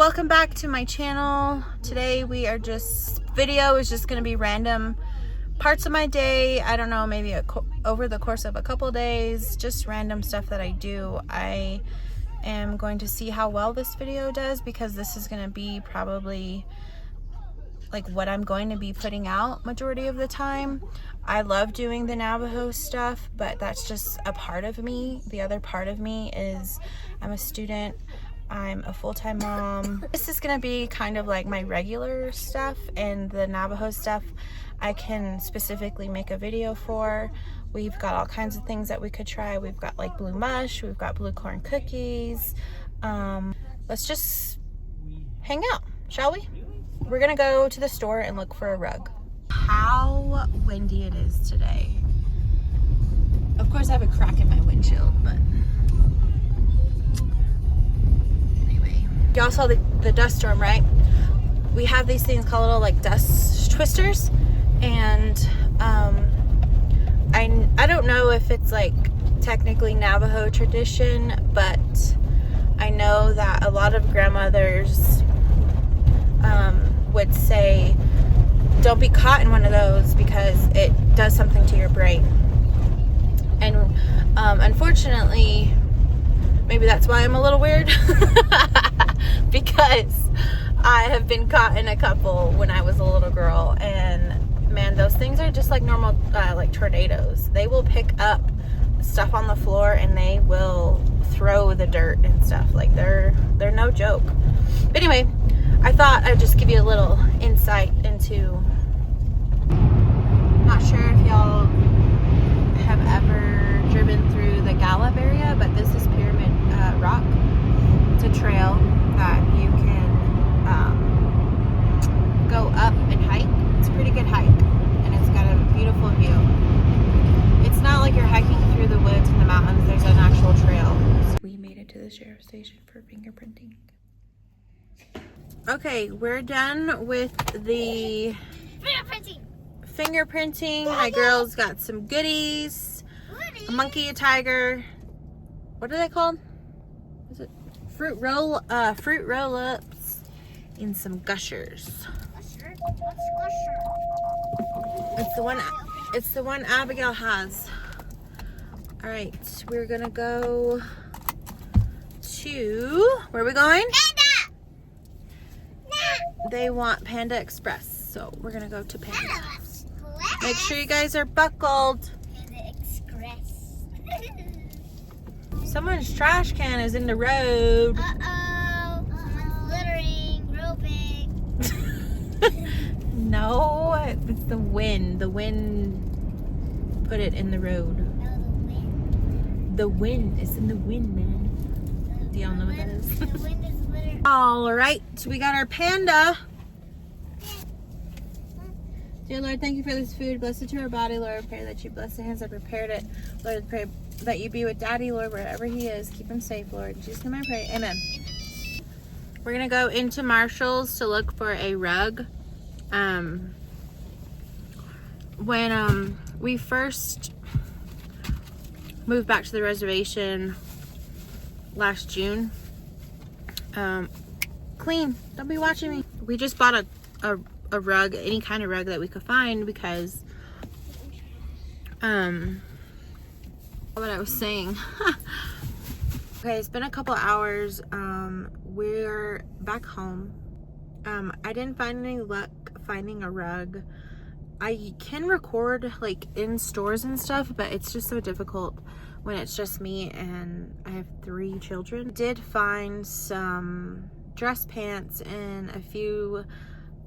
welcome back to my channel. Today video is just gonna be random parts of my day. I don't know, maybe over the course of a couple days, just random stuff that I do. I am going to see how well this video does, because this is gonna be probably like what I'm going to be putting out majority of the time. I love doing the Navajo stuff, but that's just a part of me. The other part of me is I'm a student, I'm a full-time mom. This is gonna be kind of like my regular stuff, and the Navajo stuff I can specifically make a video for. We've got all kinds of things that we could try. We've got like blue mush, we've got blue corn cookies. Let's just hang out, shall we? We're gonna go to the store and look for a rug. How windy it is today. Of course I have a crack in my windshield, but anyway. Y'all saw the dust storm, right? We have these things called little like dust twisters, and I don't know if it's like technically Navajo tradition, but I know that a lot of grandmothers would say don't be caught in one of those because it does something to your brain. And unfortunately, maybe that's why I'm a little weird, because I have been caught in a couple when I was a little girl, and man, those things are just like normal like tornadoes. They will pick up stuff on the floor and they will throw the dirt and stuff. Like they're no joke. But anyway, I thought I'd just give you a little insight into, not sure if y'all have ever driven through the Gallup area, but this is Pyramid Rock. It's a trail that you can go up and hike. It's a pretty good hike, and it's got a beautiful view. It's not like you're hiking through the woods and the mountains. There's an actual trail. We made it to the sheriff's station for fingerprinting. Okay, we're done with the fingerprinting. My girls got some goodies. A monkey, a tiger. What are they called? Is it fruit roll-ups, and some gushers. It's the one Abigail has. All right, we're gonna go to, where are we going? They want Panda Express, so we're gonna go to Panda. Make sure you guys are buckled. Panda Express. Someone's trash can is in the road. Uh-oh, someone's littering real big. No, it's the wind. The wind put it in the road. No, the wind. The wind is in the wind, man. Do y'all know what that is? The wind is littering. All right, so we got our panda. Dear Lord, thank you for this food. Bless it to our body, Lord. I pray that you bless the hands that prepared it. Lord, I pray that you be with Daddy, Lord, wherever he is. Keep him safe, Lord. In Jesus' name I pray. Amen. We're going to go into Marshall's to look for a rug. When we first moved back to the reservation last June, clean, don't be watching me. We just bought a rug, any kind of rug that we could find, because what I was saying. Okay, it's been a couple hours. We're back home. I didn't find any luck finding a rug. I can record like in stores and stuff, but it's just so difficult when it's just me and I have 3 children. I did find some dress pants and a few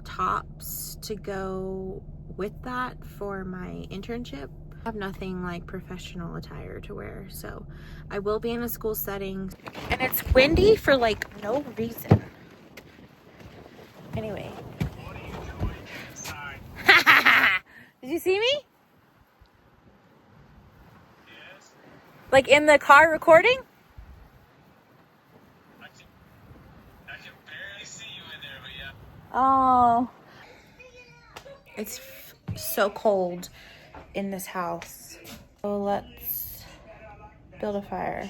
tops to go with that for my internship. I have nothing like professional attire to wear, so I will be in a school setting, and it's windy for like no reason. Anyway. Did you see me? Yes. Like in the car recording? I can barely see you in there, but yeah. Oh. It's so cold in this house. So let's build a fire.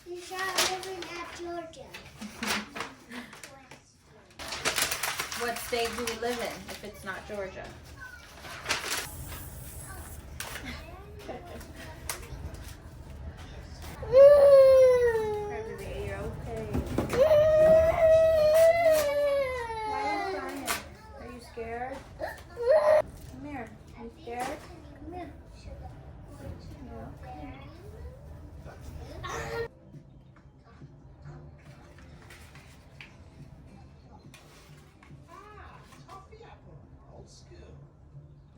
You start living at Georgia. What state do we live in if it's not Georgia? Baby, you're okay. Why are you crying? Are you scared? Come here. Are you scared? Come here.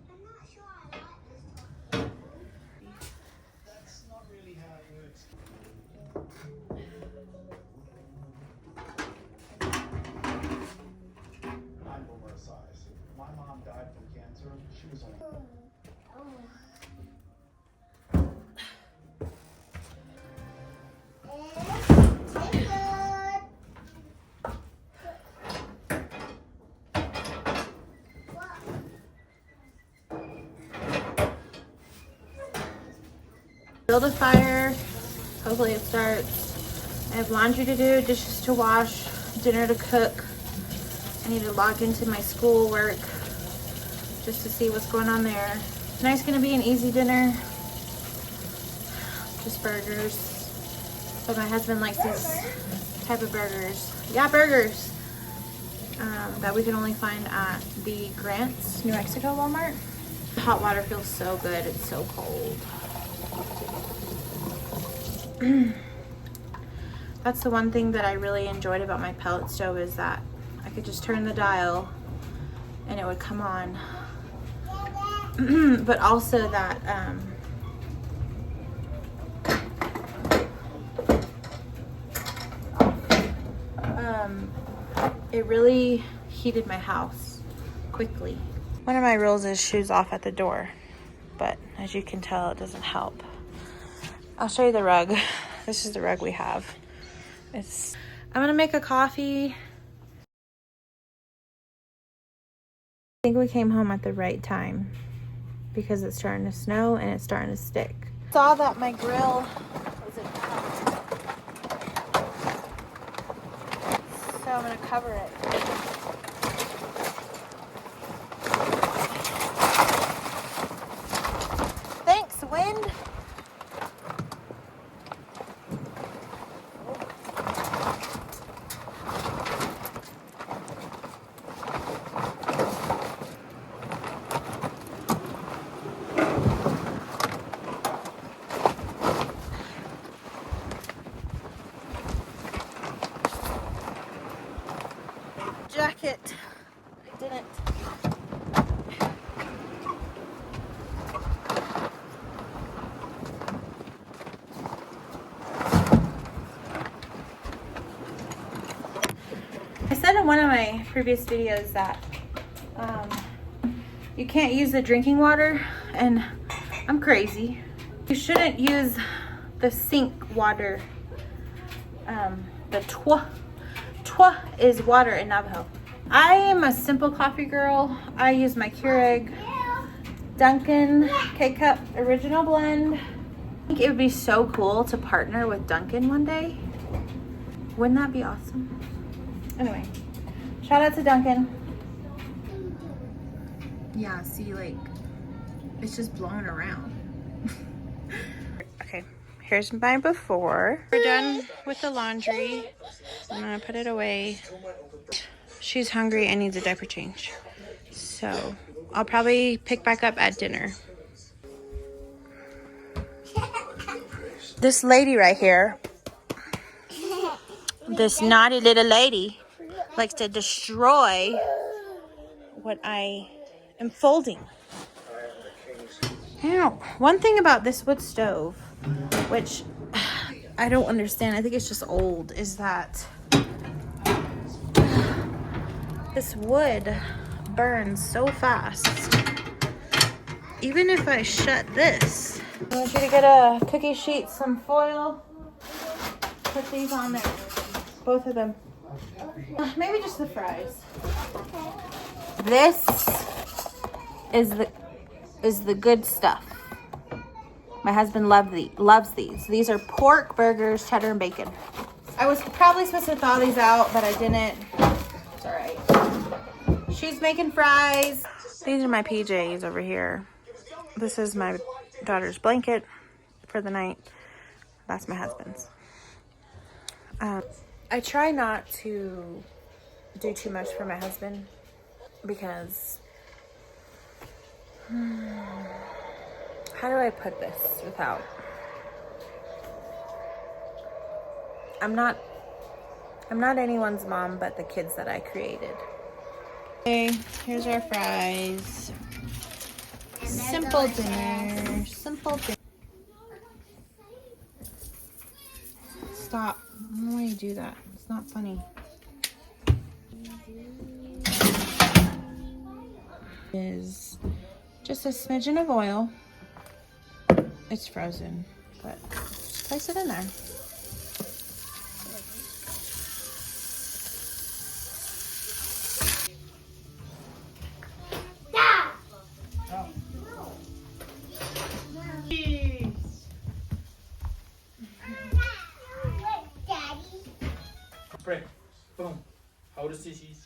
I'm not sure I like this one. That's not really how it works. I'm over a size. My mom died from cancer. She was only. Build a fire. Hopefully it starts. I have laundry to do, dishes to wash, dinner to cook. I need to log into my school work just to see what's going on there. Tonight's gonna be an easy dinner. Just burgers. But my husband likes these type of burgers. Yeah, burgers. That we can only find at the Grants, New Mexico Walmart. The hot water feels so good. It's so cold. That's the one thing that I really enjoyed about my pellet stove is that I could just turn the dial and it would come on. But also that it really heated my house quickly. One of my rules is shoes off at the door, but as you can tell, it doesn't help. I'll show you the rug. This is the rug we have. I'm gonna make a coffee. I think we came home at the right time because it's starting to snow and it's starting to stick. Saw that my grill was in the house. So I'm gonna cover it. Thanks, wind. Jacket. I didn't. I said in one of my previous videos that you can't use the drinking water, and I'm crazy. You shouldn't use the sink water. The twa is water in Navajo. I am a simple coffee girl. I use my Keurig Dunkin' K-Cup Original Blend. I think it would be so cool to partner with Dunkin' one day. Wouldn't that be awesome? Anyway, shout out to Dunkin'. Yeah, see, like, it's just blowing around. Okay, here's my before. We're done with the laundry. I'm gonna put it away. She's hungry and needs a diaper change. So I'll probably pick back up at dinner. This lady right here, this naughty little lady, likes to destroy what I am folding. Now, one thing about this wood stove, which I don't understand, I think it's just old, is that this wood burns so fast. Even if I shut this. I want you to get a cookie sheet, some foil, put these on there, both of them. Maybe just the fries. This is the good stuff. My husband loves these. These are pork burgers, cheddar and bacon. I was probably supposed to thaw these out, but I didn't. It's all right. She's making fries. These are my PJs over here. This is my daughter's blanket for the night. That's my husband's. I try not to do too much for my husband because how do I put this without? I'm not anyone's mom but the kids that I created. Okay, here's our fries. Simple dinner. Simple dinner. Stop. I don't want you to do that. It's not funny. Is just a smidgen of oil. It's frozen, but just place it in there. Pray. Boom. Hold the sissies.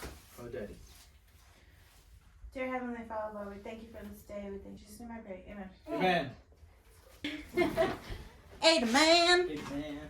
Oh, daddy. Dear Heavenly Father, Lord, we thank you for this day. We thank you so much. Amen. Amen. Amen. Amen.